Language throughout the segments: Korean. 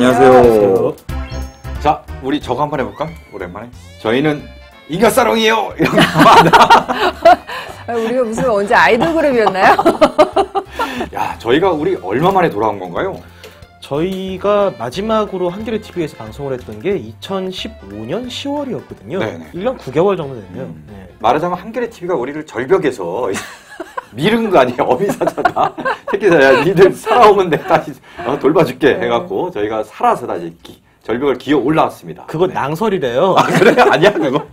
안녕하세요. 자, 우리 저거 한번 해볼까? 오랜만에. 저희는 인간사랑이에요! 이런 거 하면 우리가 무슨 언제 아이돌 그룹이었나요? 야, 저희가 우리 얼마 만에 돌아온 건가요? 저희가 마지막으로 한겨레 TV에서 방송을 했던 게 2015년 10월이었거든요. 네네. 1년 9개월 정도 됐네요. 네. 말하자면 한겨레 TV가 우리를 절벽에서 미룬 거 아니에요? 어미사자가. 특히나 니들 살아오면 내가 다시 돌봐줄게 해갖고 저희가 살아서 다시 절벽을 기어 올라왔습니다. 그거 네. 낭설이래요. 아, 그래? 아니야, 그거?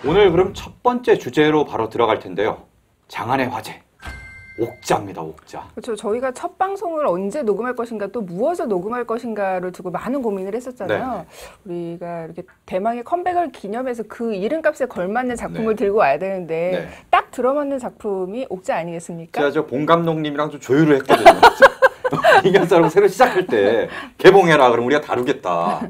오늘 그럼 첫 번째 주제로 바로 들어갈 텐데요. 장안의 화제. 옥자입니다, 옥자. 그렇죠. 저희가 첫 방송을 언제 녹음할 것인가 또 무엇을 녹음할 것인가를 두고 많은 고민을 했었잖아요. 네네. 우리가 이렇게 대망의 컴백을 기념해서 그 이름값에 걸맞는 작품을 들고 와야 되는데 딱 들어맞는 작품이 옥자 아니겠습니까? 제가 저 봉 감독님이랑 좀 조율을 했거든요. 인간사랑 새로 시작할 때 개봉해라 그럼 우리가 다루겠다.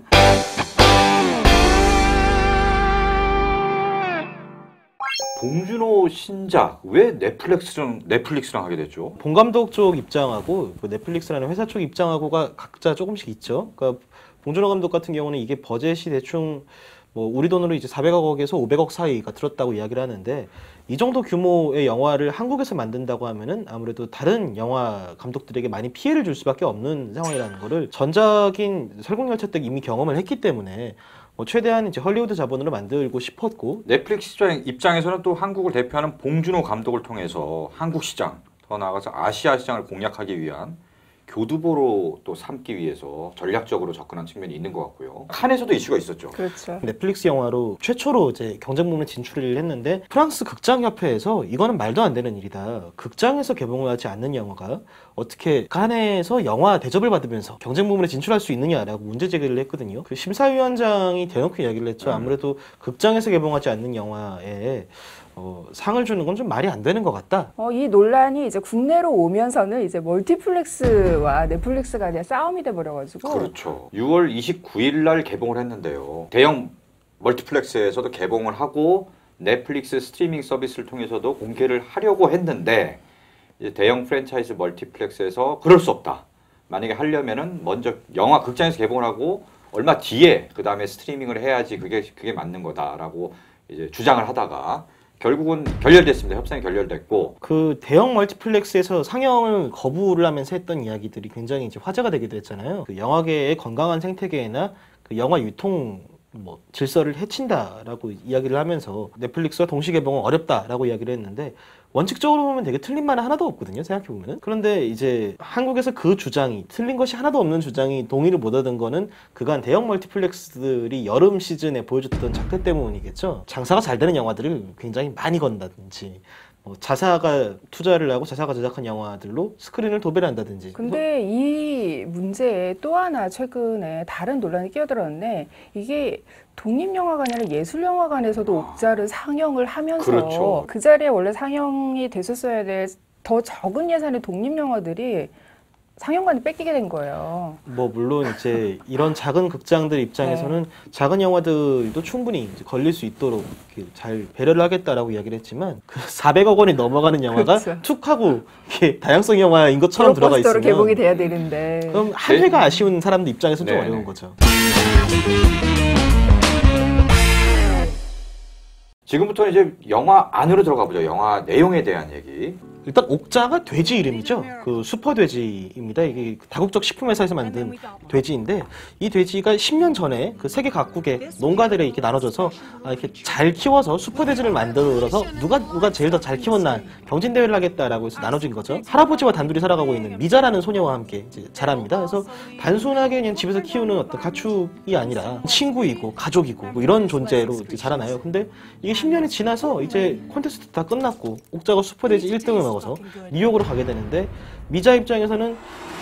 봉준호 신작 왜 넷플릭스랑 하게 됐죠? 봉 감독 쪽 입장하고 넷플릭스라는 회사 쪽 입장하고가 각자 조금씩 있죠. 그러니까 봉준호 감독 같은 경우는 이게 버젯이 대충 뭐 우리 돈으로 이제 400억에서 500억 사이가 들었다고 이야기를 하는데 이 정도 규모의 영화를 한국에서 만든다고 하면은 아무래도 다른 영화 감독들에게 많이 피해를 줄 수밖에 없는 상황이라는 거를 전작인 설국열차 때 이미 경험을 했기 때문에 최대한 이제 헐리우드 자본으로 만들고 싶었고 넷플릭스 입장에서는 또 한국을 대표하는 봉준호 감독을 통해서 한국 시장, 더 나아가서 아시아 시장을 공략하기 위한 교두보로 또 삼기 위해서 전략적으로 접근한 측면이 있는 것 같고요. 칸에서도 이슈가 있었죠. 그렇죠. 넷플릭스 영화로 최초로 이제 경쟁 부문에 진출을 했는데 프랑스 극장협회에서 이거는 말도 안 되는 일이다. 극장에서 개봉을 하지 않는 영화가 어떻게 칸에서 영화 대접을 받으면서 경쟁 부문에 진출할 수 있느냐라고 문제 제기를 했거든요. 그 심사위원장이 대놓고 이야기를 했죠. 아무래도 극장에서 개봉하지 않는 영화에 상을 주는 건 좀 말이 안 되는 것 같다. 이 논란이 이제 국내로 오면서는 이제 멀티플렉스와 넷플릭스 간의 싸움이 돼버려가지고. 그렇죠. 6월 29일 날 개봉을 했는데요. 대형 멀티플렉스에서도 개봉을 하고 넷플릭스 스트리밍 서비스를 통해서도 공개를 하려고 했는데 이제 대형 프랜차이즈 멀티플렉스에서 그럴 수 없다. 만약에 하려면은 먼저 영화 극장에서 개봉을 하고 얼마 뒤에 그 다음에 스트리밍을 해야지 그게 맞는 거다라고 이제 주장을 하다가. 결국은 결렬됐습니다. 협상이 결렬됐고 그 대형 멀티플렉스에서 상영을 거부를 하면서 했던 이야기들이 굉장히 이제 화제가 되기도 했잖아요. 그 영화계의 건강한 생태계나 그 영화 유통 질서를 해친다라고 이야기를 하면서 넷플릭스와 동시 개봉은 어렵다라고 이야기를 했는데 원칙적으로 보면 되게 틀린 말은 하나도 없거든요. 생각해보면은. 그런데 이제 한국에서 그 주장이 틀린 것이 하나도 없는 주장이 동의를 못 얻은 거는 그간 대형 멀티플렉스들이 여름 시즌에 보여줬던 작태 때문이겠죠. 장사가 잘 되는 영화들을 굉장히 많이 건다든지 자사가 투자를 하고 자사가 제작한 영화들로 스크린을 도배를 한다든지. 근데 이 문제에 또 하나 최근에 다른 논란이 끼어들었는데 이게 독립영화관이 아니라 예술영화관에서도 옥자를 상영을 하면서 그렇죠. 그 자리에 원래 상영이 됐었어야 될 더 적은 예산의 독립영화들이 상영관이 뺏기게 된 거예요. 물론 이제 이런 작은 극장들 입장에서는 작은 영화들도 충분히 이제 걸릴 수 있도록 이렇게 잘 배려를 하겠다라고 이야기를 했지만 그 400억 원이 넘어가는 영화가 그렇죠. 툭 하고 이렇게 다양성 영화인 것처럼 들어가 있으면 개봉이 돼야 되는데 그럼 한 회가 아쉬운 사람들 입장에서는 좀 어려운 거죠. 지금부터는 이제 영화 안으로 들어가 보죠. 영화 내용에 대한 얘기. 일단 옥자가 돼지 이름이죠. 그 슈퍼돼지입니다. 이게 다국적 식품회사에서 만든 돼지인데 이 돼지가 10년 전에 그 세계 각국의 농가들에 이렇게 나눠져서 이렇게 잘 키워서 슈퍼돼지를 만들어서 누가 제일 더 잘 키웠나 경진 대회를 하겠다라고 해서 나눠진 거죠. 할아버지와 단둘이 살아가고 있는 미자라는 소녀와 함께 이제 자랍니다. 그래서 단순하게 그냥 집에서 키우는 어떤 가축이 아니라 친구이고 가족이고 이런 존재로 이제 자라나요. 근데 이게 10년이 지나서 이제 콘테스트 다 끝났고 옥자가 슈퍼돼지 1등을 먹어서 뉴욕으로 가게 되는데 미자 입장에서는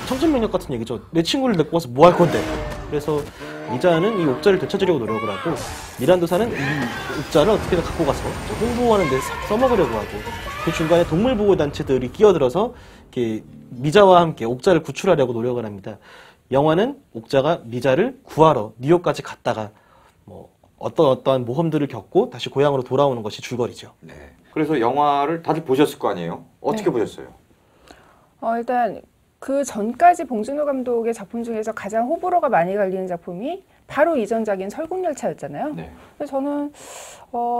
청천벽력 같은 얘기죠. 내 친구를 데리고 와서 뭐 할 건데. 그래서 미자는 이 옥자를 되찾으려고 노력을 하고 미란도사는 이 옥자를 어떻게든 갖고 가서 홍보하는 데 써먹으려고 하고 그 중간에 동물보호단체들이 끼어들어서 이렇게 미자와 함께 옥자를 구출하려고 노력을 합니다. 영화는 옥자가 미자를 구하러 뉴욕까지 갔다가 어떠한 모험들을 겪고 다시 고향으로 돌아오는 것이 줄거리죠. 네. 그래서 영화를 다들 보셨을 거 아니에요? 어떻게 보셨어요? 일단 그 전까지 봉준호 감독의 작품 중에서 가장 호불호가 많이 갈리는 작품이 바로 이전작인 설국열차였잖아요. 네. 그래서 저는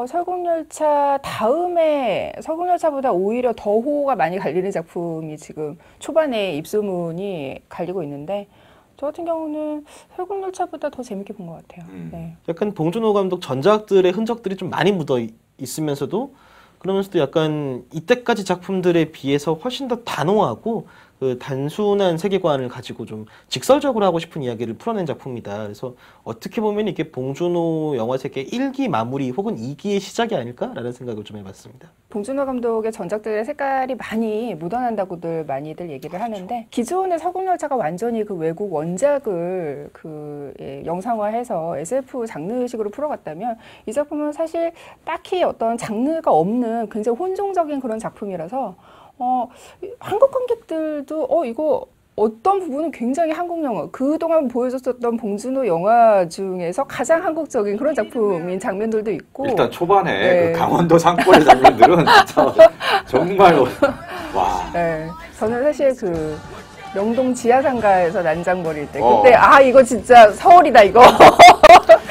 설국열차 다음에 설국열차보다 오히려 더 호가 많이 갈리는 작품이 지금 초반에 입소문이 갈리고 있는데 저 같은 경우는 설국열차보다 더 재밌게 본 것 같아요. 네. 약간 봉준호 감독 전작들의 흔적들이 좀 많이 묻어 있으면서도 그러면서도 약간 이때까지 작품들에 비해서 훨씬 더 단호하고 그 단순한 세계관을 가지고 좀 직설적으로 하고 싶은 이야기를 풀어낸 작품이다. 그래서 어떻게 보면 이게 봉준호 영화 세계 1기 마무리 혹은 2기의 시작이 아닐까라는 생각을 좀 해봤습니다. 봉준호 감독의 전작들의 색깔이 많이 묻어난다고들 많이들 얘기를 하는데 기존의 설국열차가 완전히 그 외국 원작을 영상화해서 SF 장르식으로 풀어갔다면 이 작품은 사실 딱히 어떤 장르가 없는 굉장히 혼종적인 그런 작품이라서 한국 관객들도 이거 어떤 부분은 굉장히 한국 영화, 그동안 보여줬었던 봉준호 영화 중에서 가장 한국적인 그런 작품인 장면들도 있고 일단 초반에 네. 그 강원도 산골의 장면들은 정말 와. 네, 저는 사실 그 명동 지하상가에서 난장 버릴 때 그때 이거 진짜 서울이다 이거.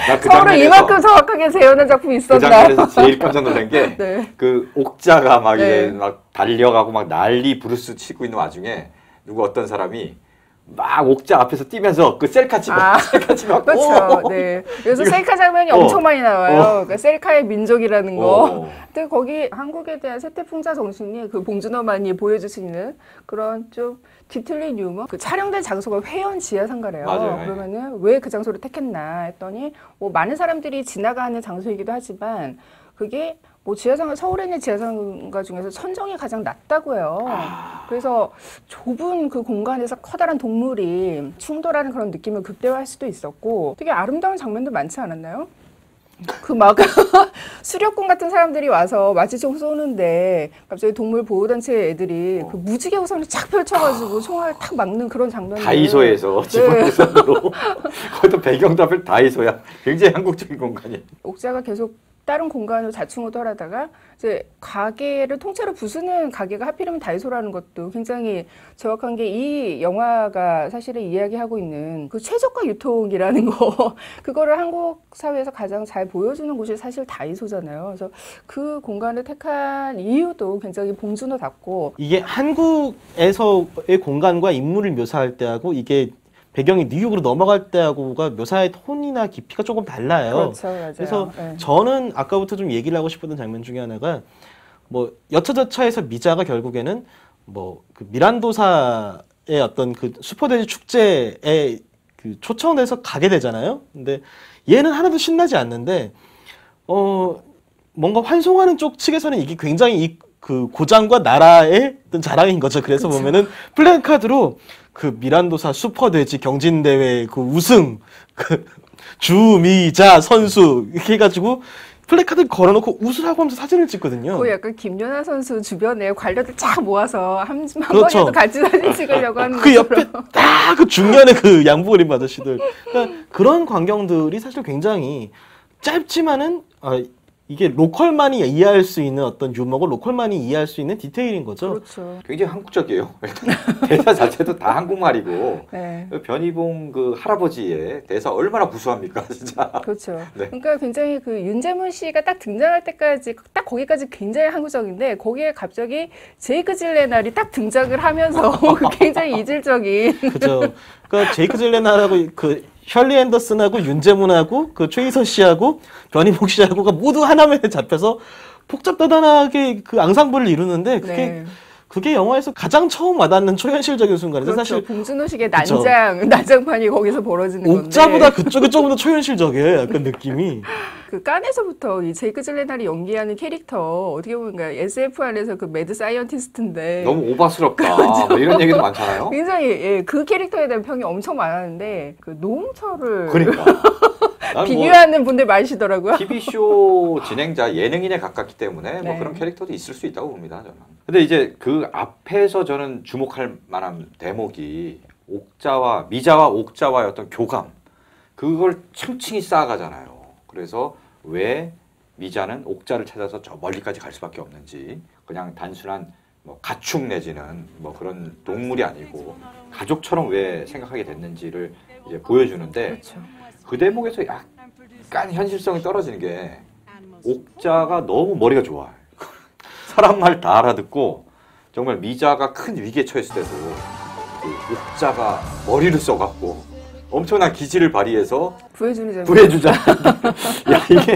나그 서울을 이만큼 정확하게 재현한 작품이 그 있었나. 장면에서 제일 깜짝 놀란 게 네. 그 옥자가 막 네. 이제 막 달려가고 막 난리 부르스 치고 있는 와중에 누구 어떤 사람이 막 옥자 앞에서 뛰면서 그 셀카 찍어 셀카 찍어. 그렇죠. 네. 그래서 셀카 장면이 엄청 많이 나와요. 그러니까 셀카의 민족이라는 거. 근데 거기 한국에 대한 세태풍자 정신이 그 봉준호만이 보여줄 수 있는 그런 좀 뒤틀린 유머. 그 촬영된 장소가 회원 지하상가래요. 맞아요. 그러면은 왜 그 장소를 택했나 했더니 뭐 많은 사람들이 지나가는 장소이기도 하지만 그게 뭐 지하상가, 서울에 있는 지하상가 중에서 천정이 가장 낮다고 해요. 그래서 좁은 그 공간에서 커다란 동물이 충돌하는 그런 느낌을 극대화할 수도 있었고 되게 아름다운 장면도 많지 않았나요? 그 막 수렵군 같은 사람들이 와서 마취총 쏘는데 갑자기 동물 보호단체 애들이 그 무지개 우산을 쫙 펼쳐가지고 총알 탁 막는 그런 장면들. 다이소에서 지붕에서로 그것도 배경도 하필 다이소야. 굉장히 한국적인 공간이야. 옥자가 계속 다른 공간으로 자충우돌하다가 이제 가게를 통째로 부수는 가게가 하필이면 다이소라는 것도 굉장히 정확한 게 이 영화가 사실은 이야기하고 있는 그 최저가 유통이라는 거 그거를 한국 사회에서 가장 잘 보여주는 곳이 사실 다이소잖아요. 그래서 그 공간을 택한 이유도 굉장히 봉준호답고 이게 한국에서의 공간과 인물을 묘사할 때하고 이게 배경이 뉴욕으로 넘어갈 때하고가 묘사의 톤이나 깊이가 조금 달라요. 그렇죠, 맞아요. 그래서 네. 저는 아까부터 좀 얘기를 하고 싶었던 장면 중에 하나가 뭐 여차저차해서 미자가 결국에는 뭐 그 미란도사의 어떤 그 슈퍼돼지 축제에 그 초청돼서 가게 되잖아요. 근데 얘는 하나도 신나지 않는데 뭔가 환송하는 쪽 측에서는 이게 굉장히 그 고장과 나라의 어떤 자랑인 거죠. 그래서 그쵸. 보면은 플랜카드로 그 미란도사 슈퍼돼지 경진대회 그 우승 그 주미자 선수 이렇게 해가지고 플래카드를 걸어놓고 웃으라고 하면서 사진을 찍거든요. 그 약간 김연아 선수 주변에 관료들 쫙 모아서 한 그렇죠. 번이라도 같이 사진 찍으려고 하는 그 옆에 것처럼. 딱 그 중년의 그 양복 입은 아저씨들 그러니까 그런 광경들이 사실 굉장히 짧지만은 이게 로컬만이 이해할 수 있는 어떤 유머고 로컬만이 이해할 수 있는 디테일인 거죠. 그렇죠. 굉장히 한국적이에요. 일단 대사 자체도 다 한국말이고 네. 변희봉 그 할아버지의 대사 얼마나 구수합니까, 진짜. 그렇죠. 네. 그러니까 굉장히 그 윤재문 씨가 딱 등장할 때까지 딱 거기까지 굉장히 한국적인데 거기에 갑자기 제이크 질레날이 딱 등장을 하면서 굉장히 이질적인. 그죠. 그러니까 제이크 질레날하고 그 셜리 앤더슨하고 윤재문하고 그 최희서 씨하고 변희봉 씨하고가 모두 하나면에 잡혀서 복잡다단하게 그 앙상블을 이루는데 네. 그게 영화에서 가장 처음 와닿는 초현실적인 순간이죠. 그렇죠. 사실 봉준호식의 그쵸. 난장판이 거기서 벌어지는 건데. 옥자보다 그쪽이 조금 더 초현실적이에요. 약간 느낌이. 그 깐에서부터 이 제이크 질레날이 연기하는 캐릭터 어떻게 보면 SF 안에서 그 매드 사이언티스트인데 너무 오바스럽다. 뭐 이런 얘기도 많잖아요. 굉장히 그 캐릭터에 대한 평이 엄청 많았는데 그 노홍철을 그러니까. 난 비교하는 분들 많으시더라고요. TV쇼 진행자 예능인에 가깝기 때문에 뭐 네. 그런 캐릭터도 있을 수 있다고 봅니다, 저는. 근데 이제 그 앞에서 저는 주목할 만한 대목이 미자와 옥자와의 어떤 교감, 그걸 층층이 쌓아가잖아요. 그래서 왜 미자는 옥자를 찾아서 저 멀리까지 갈 수밖에 없는지, 그냥 단순한 뭐 가축 내지는 뭐 그런 동물이 아니고 가족처럼 왜 생각하게 됐는지를 이제 보여주는데 그렇죠. 그 대목에서 약간 현실성이 떨어지는 게 옥자가 너무 머리가 좋아. 사람 말 다 알아듣고 정말 미자가 큰 위기에 처했을 때도 그 옥자가 머리를 써갖고 엄청난 기지를 발휘해서 구해주잖아. 야, 이게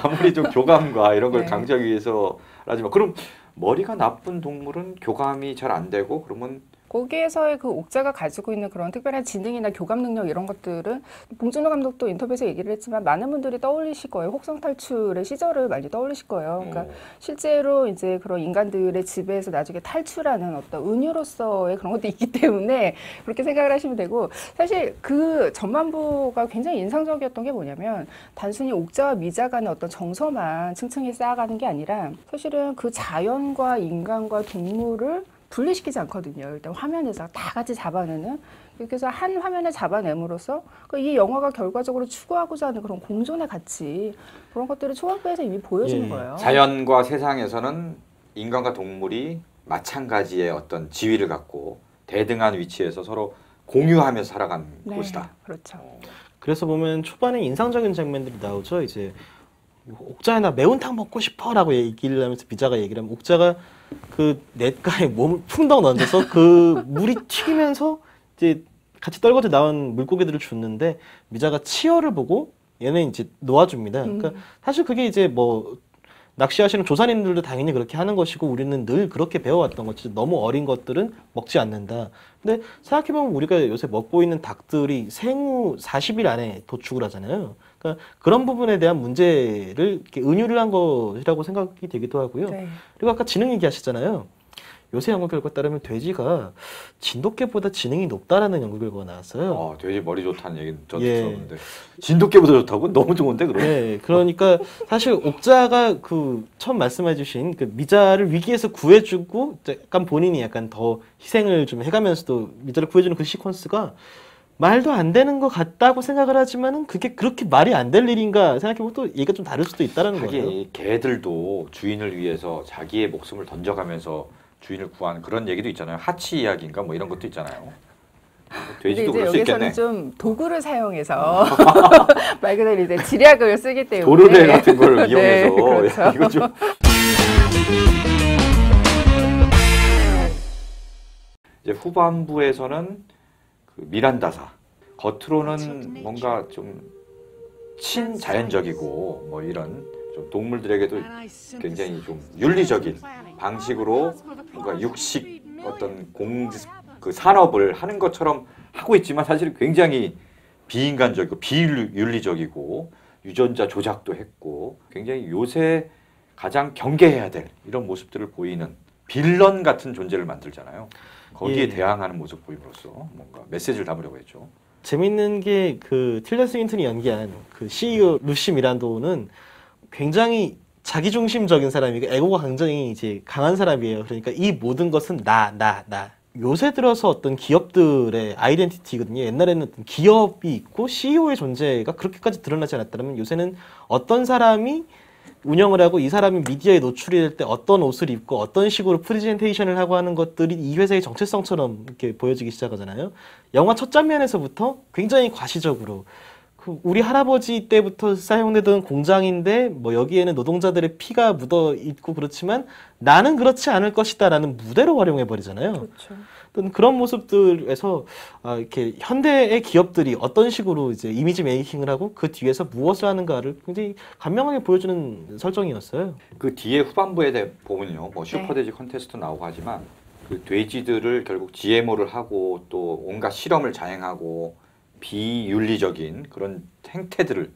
아무리 좀 교감과 이런 걸 네. 강조하기 위해서라지만 그럼 머리가 나쁜 동물은 교감이 잘 안 되고 그러면 거기에서의 그 옥자가 가지고 있는 그런 특별한 지능이나 교감 능력 이런 것들은 봉준호 감독도 인터뷰에서 얘기를 했지만 많은 분들이 떠올리실 거예요. 혹성 탈출의 시절을 많이 떠올리실 거예요. 그러니까 실제로 이제 그런 인간들의 지배에서 나중에 탈출하는 어떤 은유로서의 그런 것도 있기 때문에 그렇게 생각을 하시면 되고 사실 그 전반부가 굉장히 인상적이었던 게 뭐냐면 단순히 옥자와 미자 간의 어떤 정서만 층층이 쌓아가는 게 아니라 사실은 그 자연과 인간과 동물을 분리시키지 않거든요. 일단 화면에서 다 같이 잡아내는 이렇게 해서 한 화면에 잡아냄으로써 이 영화가 결과적으로 추구하고자 하는 그런 공존의 가치 그런 것들을 초반부에서 이미 보여주는 예. 거예요. 자연과 세상에서는 인간과 동물이 마찬가지의 어떤 지위를 갖고 대등한 위치에서 서로 공유하면서 살아가는 네, 곳이다. 그렇죠. 그래서 보면 초반에 인상적인 장면들이 나오죠. 이제 옥자야 나 매운탕 먹고 싶어라고 얘기를 하면서 미자가 얘기를 하면 옥자가 그 냇가에 몸을 풍덩 얹어서 그 물이 튀기면서 이제 같이 떨궈져 나온 물고기들을 줬는데 미자가 치어를 보고 얘네 이제 놓아줍니다. 그러니까 사실 그게 이제 뭐 낚시하시는 조사님들도 당연히 그렇게 하는 것이고 우리는 늘 그렇게 배워왔던 거지. 너무 어린 것들은 먹지 않는다. 근데 생각해보면 우리가 요새 먹고 있는 닭들이 생후 40일 안에 도축을 하잖아요. 그러니까 그런 부분에 대한 문제를 이렇게 은유를 한 것이라고 생각이 되기도 하고요. 네. 그리고 아까 지능 얘기하셨잖아요. 요새 연구 결과 따르면 돼지가 진돗개보다 지능이 높다라는 연구 결과가 나왔어요. 돼지 머리 좋다는 얘기는 저도 예. 들었는데 진돗개보다 좋다고? 너무 좋은데 그럼? 네, 그러니까 사실 옥자가 그 처음 말씀해주신 그 미자를 위기에서 구해주고 약간 본인이 약간 더 희생을 좀 해가면서도 미자를 구해주는 그 시퀀스가 말도 안 되는 것 같다고 생각을 하지만은 그게 그렇게 말이 안 될 일인가 생각해보면 또 얘기가 좀 다를 수도 있다라는 거예요. 하긴 개들도 주인을 위해서 자기의 목숨을 던져가면서 주인을 구하는 그런 얘기도 있잖아요. 하치 이야기인가 뭐 이런 것도 있잖아요. 근데 돼지도 이제 그럴 수 여기서는 있겠네. 좀 도구를 사용해서 말 그대로 이제 지략을 쓰기 때문에 도르래 같은 걸 네, 이용해서 그렇죠. 이거 좀 이제 후반부에서는 그 미란다사 겉으로는 뭔가 좀 친자연적이고 뭐 이런 좀 동물들에게도 굉장히 좀 윤리적인 방식으로 뭔가 육식 어떤 그 산업을 하는 것처럼 하고 있지만 사실 굉장히 비인간적이고 비윤리적이고 유전자 조작도 했고 굉장히 요새 가장 경계해야 될 이런 모습들을 보이는 빌런 같은 존재를 만들잖아요. 거기에 예. 대항하는 모습 보임으로써 뭔가 메시지를 담으려고 했죠. 재밌는 게 그 틸다 스윈턴이 연기한 그 CEO 루시 미란도는 굉장히 자기중심적인 사람이고 에고가 굉장히 이제 강한 사람이에요. 그러니까 이 모든 것은 나. 요새 들어서 어떤 기업들의 아이덴티티거든요. 옛날에는 어떤 기업이 있고 CEO의 존재가 그렇게까지 드러나지 않았다면 요새는 어떤 사람이 운영을 하고 이 사람이 미디어에 노출이 될 때 어떤 옷을 입고 어떤 식으로 프레젠테이션을 하고 하는 것들이 이 회사의 정체성처럼 이렇게 보여지기 시작하잖아요. 영화 첫 장면에서부터 굉장히 과시적으로 그 우리 할아버지 때부터 사용되던 공장인데 뭐 여기에는 노동자들의 피가 묻어 있고 그렇지만 나는 그렇지 않을 것이다라는 무대로 활용해 버리잖아요. 그렇죠. 어떤 그런 모습들에서 이렇게 현대의 기업들이 어떤 식으로 이제 이미지 메이킹을 하고 그 뒤에서 무엇을 하는가를 굉장히 간명하게 보여주는 설정이었어요. 그 뒤에 후반부에 보면요, 뭐 네. 슈퍼돼지 컨테스트 나오고 하지만 그 돼지들을 결국 GMO를 하고 또 온갖 실험을 자행하고 비윤리적인 그런 행태들을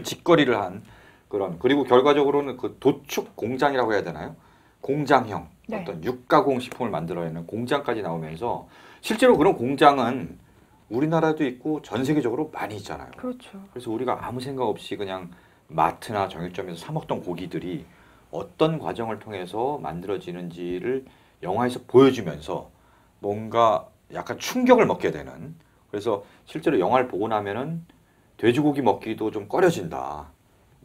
짓거리를 한 그런 그리고 결과적으로는 그 도축 공장이라고 해야 되나요? 공장형 네. 어떤 육가공 식품을 만들어내는 공장까지 나오면서 실제로 그런 공장은 우리나라도 있고 전 세계적으로 많이 있잖아요. 그렇죠. 그래서 우리가 아무 생각 없이 그냥 마트나 정육점에서 사 먹던 고기들이 어떤 과정을 통해서 만들어지는지를 영화에서 보여주면서 뭔가 약간 충격을 먹게 되는 그래서 실제로 영화를 보고 나면은 돼지고기 먹기도 좀 꺼려진다.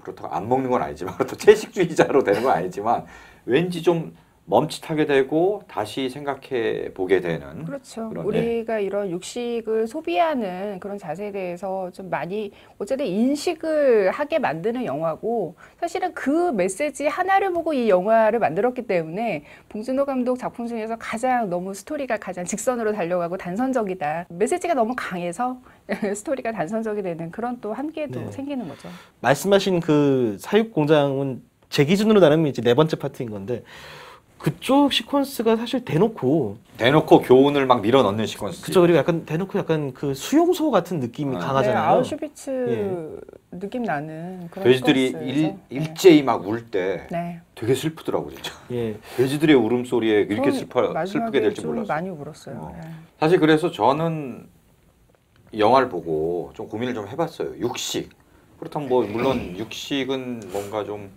그렇다고 안 먹는 건 아니지만 또 채식주의자로 되는 건 아니지만 왠지 좀 멈칫하게 되고 다시 생각해 보게 되는 그렇죠. 그런, 우리가 이런 육식을 소비하는 그런 자세에 대해서 좀 많이 어쨌든 인식을 하게 만드는 영화고 사실은 그 메시지 하나를 보고 이 영화를 만들었기 때문에 봉준호 감독 작품 중에서 가장 너무 스토리가 가장 직선으로 달려가고 단선적이다. 메시지가 너무 강해서 스토리가 단선적이 되는 그런 또 한계도 네. 생기는 거죠. 말씀하신 그 사육공장은 제 기준으로 나누면 이제 네 번째 파트인 건데 그쪽 시퀀스가 사실 대놓고 교훈을 막 밀어넣는 시퀀스. 그쵸. 그리고 약간 대놓고 약간 그 수용소 같은 느낌이 아. 네, 강하잖아요. 아우슈비츠 느낌 나는 그런 돼지들이 시퀀스에서. 일제히 막 울 때 네. 되게 슬프더라고 진짜. 예. 돼지들의 울음소리에 이렇게 전 마지막에 슬프게 될지 좀 몰랐어요. 많이 울었어요. 네. 사실 그래서 저는 이 영화를 보고 좀 고민을 좀 해봤어요. 육식. 그렇다면 뭐 물론 육식은 뭔가 좀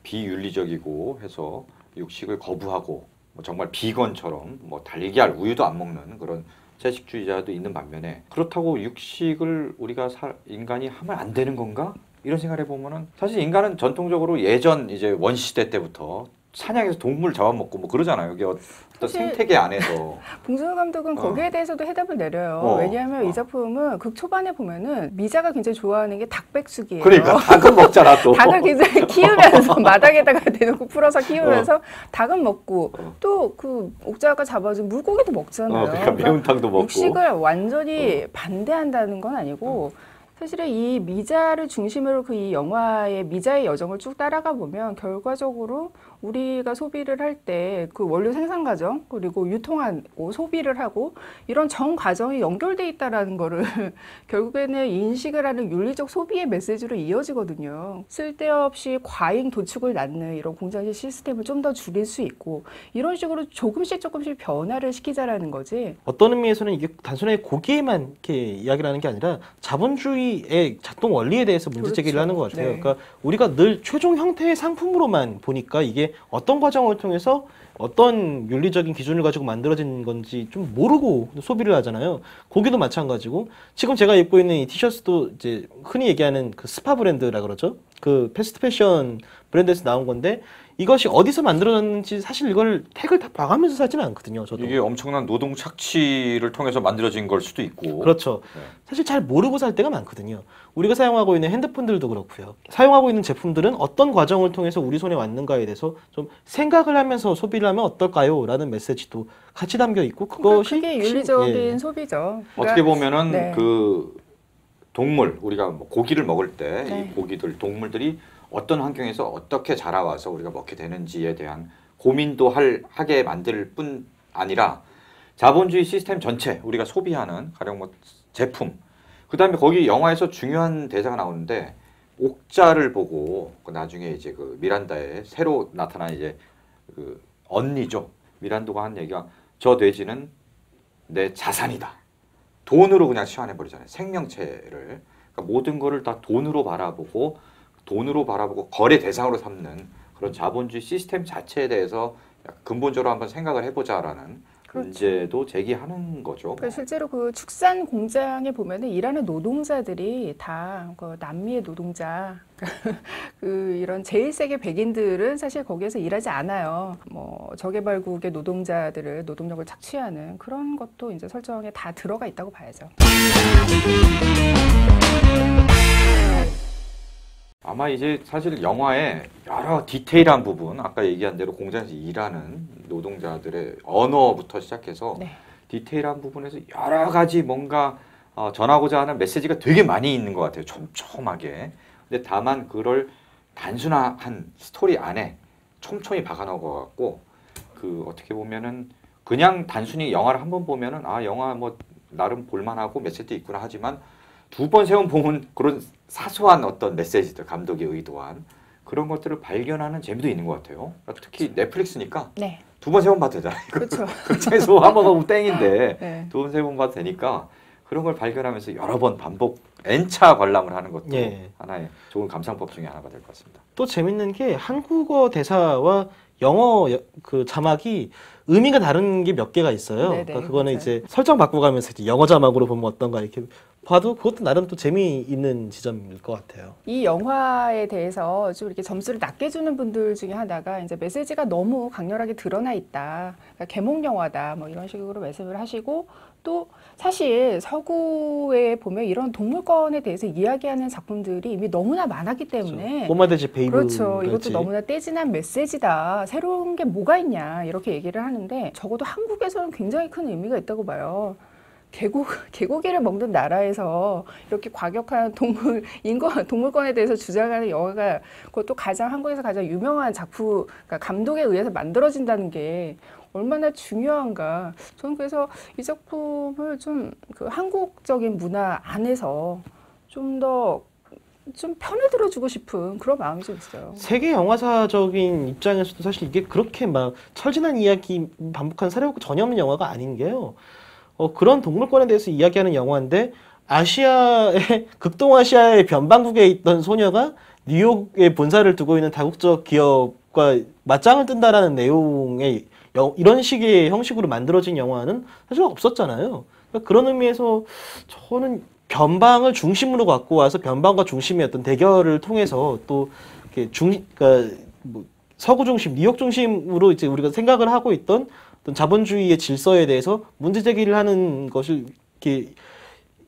비윤리적이고 해서 육식을 거부하고 뭐 정말 비건처럼 뭐 달걀, 우유도 안 먹는 그런 채식주의자도 있는 반면에 그렇다고 육식을 우리가 인간이 하면 안 되는 건가? 이런 생각을 해보면은 사실 인간은 전통적으로 예전 이제 원시대 때부터 사냥해서 동물 잡아먹고 뭐 그러잖아요. 이게 어떤 사실 생태계 안에서 봉준호 감독은 거기에 대해서도 해답을 내려요. 왜냐하면 이 작품은 극 초반에 보면은 미자가 굉장히 좋아하는 게 닭백숙이에요. 그러니까 닭은 먹잖아 또. 닭을 굉장히 키우면서 마당에다가 대놓고 풀어서 키우면서 닭은 먹고 또 그 옥자가 잡아준 물고기도 먹잖아요. 그러니까 매운탕도 먹고. 육식을 완전히 반대한다는 건 아니고 사실은 이 미자를 중심으로 그 이 영화의 미자의 여정을 쭉 따라가 보면 결과적으로 우리가 소비를 할 때 그 원료 생산 과정 그리고 유통하고 소비를 하고 이런 전 과정이 연결돼 있다라는 거를 결국에는 인식을 하는 윤리적 소비의 메시지로 이어지거든요. 쓸데없이 과잉 도축을 낳는 이런 공장식 시스템을 좀 더 줄일 수 있고 이런 식으로 조금씩 변화를 시키자라는 거지. 어떤 의미에서는 이게 단순하게 고기에만 이렇게 이야기를 하는 게 아니라 자본주의의 작동 원리에 대해서 문제 제기를 그렇죠. 하는 것 같아요. 네. 그러니까 우리가 늘 최종 형태의 상품으로만 보니까 이게 어떤 과정을 통해서 어떤 윤리적인 기준을 가지고 만들어진 건지 좀 모르고 소비를 하잖아요. 고기도 마찬가지고 지금 제가 입고 있는 이 티셔츠도 이제 흔히 얘기하는 그 스파 브랜드라 그러죠. 그 패스트 패션 브랜드에서 나온 건데 이것이 어디서 만들어졌는지 사실 이걸 태그를 다 봐가면서 사지는 않거든요. 저도. 이게 엄청난 노동 착취를 통해서 만들어진 걸 수도 있고. 그렇죠. 네. 사실 잘 모르고 살 때가 많거든요. 우리가 사용하고 있는 핸드폰들도 그렇고요. 사용하고 있는 제품들은 어떤 과정을 통해서 우리 손에 왔는가에 대해서 좀 생각을 하면서 소비를 하면 어떨까요? 라는 메시지도 같이 담겨 있고 그것이 그게 윤리적인 예. 소비죠. 어떻게 보면은 네. 그 동물 우리가 뭐 고기를 먹을 때 이 네. 고기들 동물들이 어떤 환경에서 어떻게 자라와서 우리가 먹게 되는지에 대한 고민도 하게 만들 뿐 아니라 자본주의 시스템 전체 우리가 소비하는 가령 뭐 제품 그다음에 거기 영화에서 중요한 대사가 나오는데 옥자를 보고 그 나중에 이제 그 미란다의 새로 나타난 이제 그 언니죠. 미란다가 한 얘기가 저 돼지는 내 자산이다. 돈으로 그냥 치환해 버리잖아요. 생명체를. 그러니까 모든 거를 다 돈으로 바라보고 거래 대상으로 삼는 그런 자본주의 시스템 자체에 대해서 근본적으로 한번 생각을 해보자라는 그렇죠. 문제도 제기하는 거죠. 그러니까 실제로 그 축산 공장에 보면은 일하는 노동자들이 다 그 남미의 노동자, 그 이런 제일 세계 백인들은 사실 거기에서 일하지 않아요. 뭐 저개발국의 노동자들을 노동력을 착취하는 그런 것도 이제 설정에 다 들어가 있다고 봐야죠. 아마 이제 사실 영화에 여러 디테일한 부분, 아까 얘기한 대로 공장에서 일하는 노동자들의 언어부터 시작해서 네. 디테일한 부분에서 여러 가지 뭔가 전하고자 하는 메시지가 되게 많이 있는 것 같아요. 촘촘하게. 근데 다만 그걸 단순한 스토리 안에 촘촘히 박아놓은 것 같고 그 어떻게 보면은 그냥 단순히 영화를 한 번 보면은 아 영화 뭐 나름 볼만하고 메시지 있구나 하지만 두 번, 세 번 보면 그런 사소한 어떤 메시지들, 감독이 의도한 그런 것들을 발견하는 재미도 있는 것 같아요. 특히 넷플릭스니까 네. 두 번, 세 번 봐도 되잖아요. 그렇죠. 최소 한 번 보면 땡인데 네. 두 번, 세 번 봐도 되니까 그런 걸 발견하면서 여러 번 반복 N차 관람을 하는 것도 예. 하나의 좋은 감상법 중에 하나가 될 것 같습니다. 또 재밌는 게 한국어 대사와 영어 그 자막이 의미가 다른 게 몇 개가 있어요. 네네, 그러니까 그거는 맞아요. 이제 설정 바꿔가면서 이제 영어 자막으로 보면 어떤가 이렇게 봐도 그것도 나름 또 재미있는 지점일 것 같아요. 이 영화에 대해서 좀 이렇게 점수를 낮게 주는 분들 중에 하나가 이제 메시지가 너무 강렬하게 드러나 있다. 그러니까 개몽 영화다. 뭐 이런 식으로 말씀을 하시고 또 사실 서구에 보면 이런 동물권에 대해서 이야기하는 작품들이 이미 너무나 많았기 때문에 꼬마돼지 베이브 그렇죠. 이것도 같이. 너무나 떼진한 메시지다. 새로운 게 뭐가 있냐 이렇게 얘기를 하는데 적어도 한국에서는 굉장히 큰 의미가 있다고 봐요. 개고기를 먹는 나라에서 이렇게 과격한 동물권에 대해서 주장하는 영화가 그것도 한국에서 가장 유명한 작품, 그러니까 감독에 의해서 만들어진다는 게 얼마나 중요한가. 저는 그래서 이 작품을 좀 그 한국적인 문화 안에서 좀 편을 들어주고 싶은 그런 마음이 좀 있어요. 세계 영화사적인 입장에서도 사실 이게 그렇게 막 철진한 이야기 반복한 사례가 전혀 없는 영화가 아닌 게요. 그런 동물권에 대해서 이야기하는 영화인데 극동아시아의 변방국에 있던 소녀가 뉴욕에 본사를 두고 있는 다국적 기업과 맞짱을 뜬다라는 내용의 이런 식의 형식으로 만들어진 영화는 사실 없었잖아요. 그러니까 그런 의미에서 저는 변방을 중심으로 갖고 와서 변방과 중심의 어떤 대결을 통해서 또 이렇게 그러니까 뭐 서구 중심, 뉴욕 중심으로 이제 우리가 생각을 하고 있던 어떤 자본주의의 질서에 대해서 문제 제기를 하는 것을 이렇게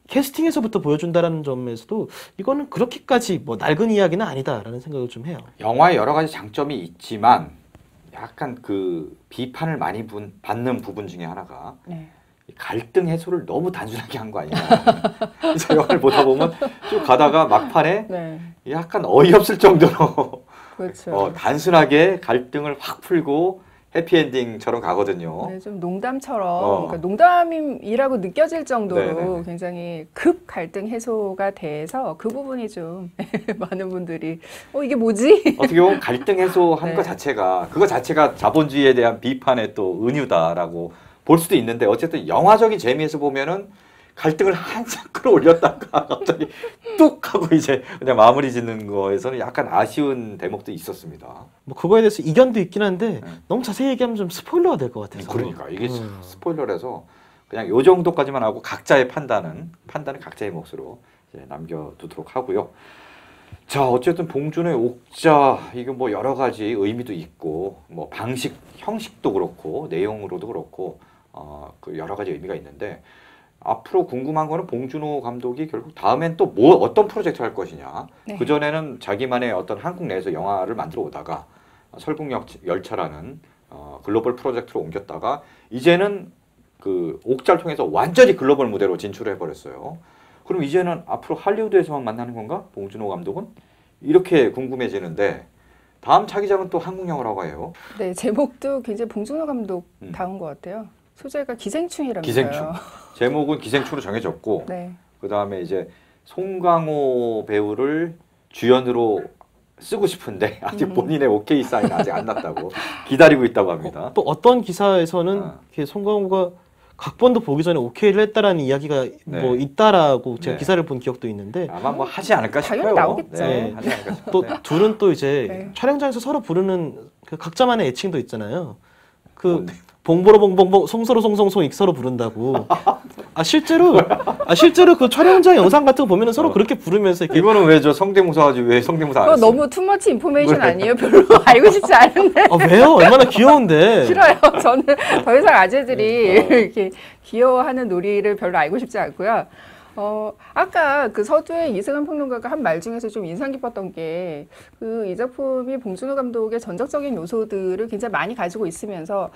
캐스팅에서부터 보여준다라는 점에서도 이거는 그렇게까지 뭐 낡은 이야기는 아니다라는 생각을 좀 해요. 영화에 여러 가지 장점이 있지만 약간 그 비판을 많이 받는 부분 중에 하나가 네. 갈등 해소를 너무 단순하게 한 거 아니냐. 그래서 영화를 보다 보면 쭉 가다가 막판에 네. 약간 어이없을 정도로 그렇죠. 단순하게 갈등을 확 풀고 해피엔딩처럼 가거든요. 네, 좀 농담처럼 그러니까 어. 농담이라고 느껴질 정도로 네네. 굉장히 급 갈등 해소가 돼서 그 부분이 좀 많은 분들이 이게 뭐지? 어떻게 보면 갈등 해소한 네. 것 자체가 그거 자체가 자본주의에 대한 비판의 또 은유다라고 볼 수도 있는데 어쨌든 영화적인 재미에서 보면은 갈등을 한참 끌어올렸다가 갑자기 뚝 하고 이제 그냥 마무리 짓는 거에서는 약간 아쉬운 대목도 있었습니다. 뭐 그거에 대해서 이견도 있긴 한데 네. 너무 자세히 얘기하면 좀 스포일러가 될 것 같아서. 그러니까 이게 스포일러라서 그냥 요 정도까지만 하고 각자의 판단은 각자의 몫으로 이제 남겨두도록 하고요. 자, 어쨌든 봉준호의 옥자 이게 뭐 여러 가지 의미도 있고 뭐 방식, 형식도 그렇고 내용으로도 그렇고 그 여러 가지 의미가 있는데 앞으로 궁금한 거는 봉준호 감독이 결국 다음엔 또 어떤 프로젝트 할 것이냐. 네. 그전에는 자기만의 어떤 한국 내에서 영화를 만들어 오다가 설국열차라는 글로벌 프로젝트로 옮겼다가 이제는 그 옥자를 통해서 완전히 글로벌 무대로 진출을 해버렸어요. 그럼 이제는 앞으로 할리우드에서만 만나는 건가? 봉준호 감독은? 이렇게 궁금해지는데 다음 차기작은 또 한국 영화라고 해요. 네, 제목도 굉장히 봉준호 감독 다운 것 같아요. 소재가 기생충이라면서요. 기생충. 제목은 기생충으로 정해졌고 네. 그 다음에 이제 송강호 배우를 주연으로 쓰고 싶은데 아직 본인의 오케이 사인 아직 안 났다고 기다리고 있다고 합니다. 또 어떤 기사에서는 이렇게 송강호가 각본도 보기 전에 오케이를 했다라는 이야기가 네. 뭐 있다라고 제가 네. 기사를 본 기억도 있는데 아마 뭐 하지 않을까 싶어요. 당연히 나오겠죠. 네, 하지 않을까 싶어요. 또 둘은 또 이제 네. 촬영장에서 서로 부르는 그 각자만의 애칭도 있잖아요. 그 뭔데? 봉보로 봉봉봉 송소로 송송송 익서로 부른다고. 실제로 그 촬영장 영상 같은 거 보면은 서로 그렇게 부르면서 이렇게 이거는 왜 저 성대모사 하지 왜 성대모사 안 그거 했어요? 너무 투머치 인포메이션 아니에요? 별로 알고 싶지 않은데. 왜요? 얼마나 귀여운데. 싫어요. 저는 더 이상 아재들이 이렇게 귀여워하는 놀이를 별로 알고 싶지 않고요. 아까 그 서두에 이승환 평론가가 한 말 중에서 좀 인상 깊었던 게 이 작품이 봉준호 감독의 전적적인 요소들을 굉장히 많이 가지고 있으면서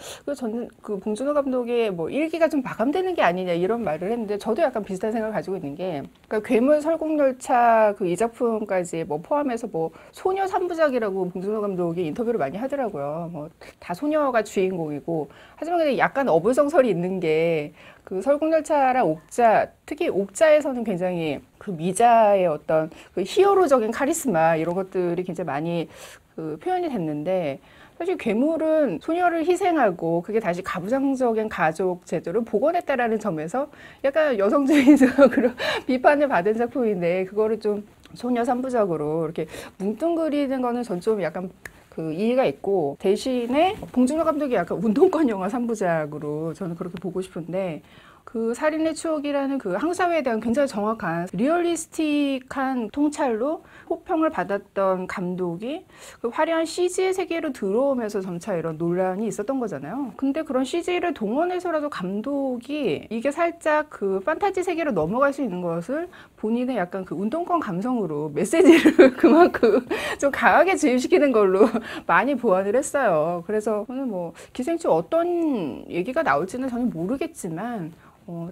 그 봉준호 감독의 뭐 일기가 좀 마감되는 게 아니냐 이런 말을 했는데 저도 약간 비슷한 생각을 가지고 있는 게 그러니까 괴물 설국열차 이 작품까지 뭐 포함해서 뭐 소녀 3부작이라고 봉준호 감독이 인터뷰를 많이 하더라고요. 뭐 다 소녀가 주인공이고 하지만 근데 약간 어불성설이 있는 게 그 설국열차랑 옥자, 특히 옥자에서는 굉장히 그 미자의 어떤 그 히어로적인 카리스마 이런 것들이 굉장히 많이 그 표현이 됐는데 사실 괴물은 소녀를 희생하고 그게 다시 가부장적인 가족 제도를 복원했다라는 점에서 약간 여성주의적으로 비판을 받은 작품인데 그거를 좀 소녀 3부작으로 이렇게 뭉뚱그리는 거는 전 좀 약간 그 이해가 있고 대신에 봉준호 감독이 약간 운동권 영화 3부작으로 저는 그렇게 보고 싶은데 그 살인의 추억이라는 그 한국 사회에 대한 굉장히 정확한 리얼리스틱한 통찰로 호평을 받았던 감독이 그 화려한 CG의 세계로 들어오면서 점차 이런 논란이 있었던 거잖아요. 근데 그런 CG를 동원해서라도 감독이 이게 살짝 그 판타지 세계로 넘어갈 수 있는 것을 본인의 약간 그 운동권 감성으로 메시지를 그만큼 좀 강하게 주입시키는 걸로 많이 보완을 했어요. 그래서 저는 뭐 기생충 어떤 얘기가 나올지는 전혀 모르겠지만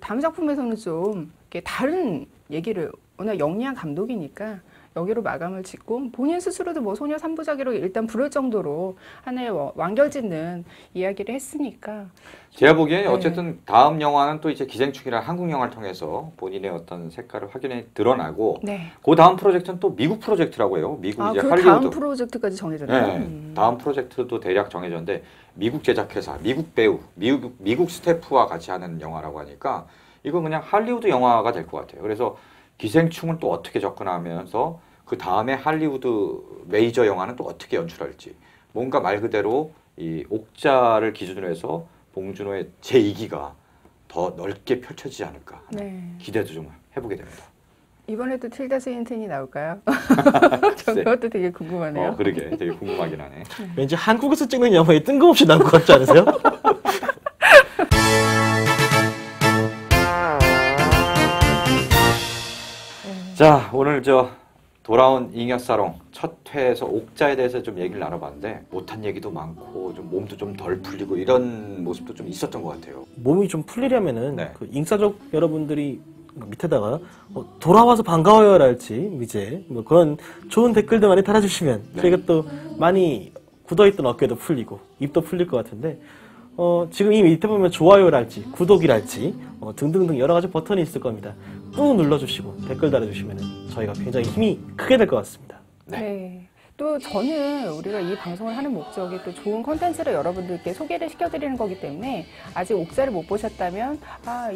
다음 작품에서는 좀 이렇게 다른 얘기를 워낙 영리한 감독이니까 여기로 마감을 짓고 본인 스스로도 뭐 소녀 3부작으로 일단 부를 정도로 하나의 완결짓는 이야기를 했으니까 제가 보기에는 네. 어쨌든 다음 영화는 또 이제 기생충이라는 한국 영화를 통해서 본인의 어떤 색깔을 확연히 드러나고 네. 그 다음 프로젝트는 또 미국 프로젝트라고 해요. 미국 이제 그 할리우드. 다음 프로젝트까지 정해졌나요? 네, 다음 프로젝트도 대략 정해졌는데 미국 제작회사, 미국 배우, 미국 스태프와 같이 하는 영화라고 하니까 이건 그냥 할리우드 영화가 될 것 같아요. 그래서 기생충을 또 어떻게 접근하면서 그 다음에 할리우드 메이저 영화는 또 어떻게 연출할지 뭔가 말 그대로 이 옥자를 기준으로 해서 봉준호의 제2기가 더 넓게 펼쳐지지 않을까 하는 네. 기대도 좀 해보게 됩니다. 이번에도 틸다 스윈튼이 나올까요? 저 글쎄. 그것도 되게 궁금하네요. 그러게 되게 궁금하긴 하네. 왠지 한국에서 찍는 영화에 뜬금없이 나온 것 같지 않으세요? 자, 오늘 돌아온 잉여사롱 첫 회에서 옥자에 대해서 좀 얘기를 나눠봤는데 못한 얘기도 많고 좀 몸도 좀 덜 풀리고 이런 모습도 좀 있었던 것 같아요. 몸이 좀 풀리려면은 네. 그 잉사족 여러분들이 밑에다가 돌아와서 반가워요랄지 이제 뭐 그런 좋은 댓글도 많이 달아주시면 네. 저희가 또 많이 굳어있던 어깨도 풀리고 입도 풀릴 것 같은데 지금 이 밑에 보면 좋아요랄지 구독이랄지 등등등 여러 가지 버튼이 있을 겁니다. 꾹 눌러주시고 댓글 달아주시면 저희가 굉장히 힘이 크게 될 것 같습니다. 네. 또 저는 우리가 이 방송을 하는 목적이 또 좋은 콘텐츠를 여러분들께 소개를 시켜드리는 거기 때문에 아직 옥자를 못 보셨다면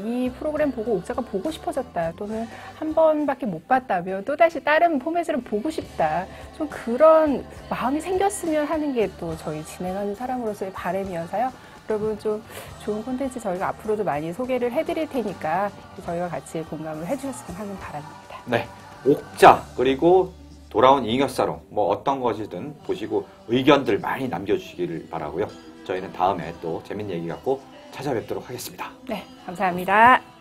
이 프로그램 보고 옥자가 보고 싶어졌다 또는 한 번밖에 못 봤다면 또다시 다른 포맷을 보고 싶다 좀 그런 마음이 생겼으면 하는 게 또 저희 진행하는 사람으로서의 바람이어서요. 여러분 좀 좋은 콘텐츠 저희가 앞으로도 많이 소개를 해드릴 테니까 저희와 같이 공감을 해주셨으면 하는 바람입니다. 네, 옥자 그리고 돌아온 잉여사롱 뭐 어떤 것이든 보시고 의견들 많이 남겨주시기를 바라고요. 저희는 다음에 또 재밌는 얘기 갖고 찾아뵙도록 하겠습니다. 네, 감사합니다.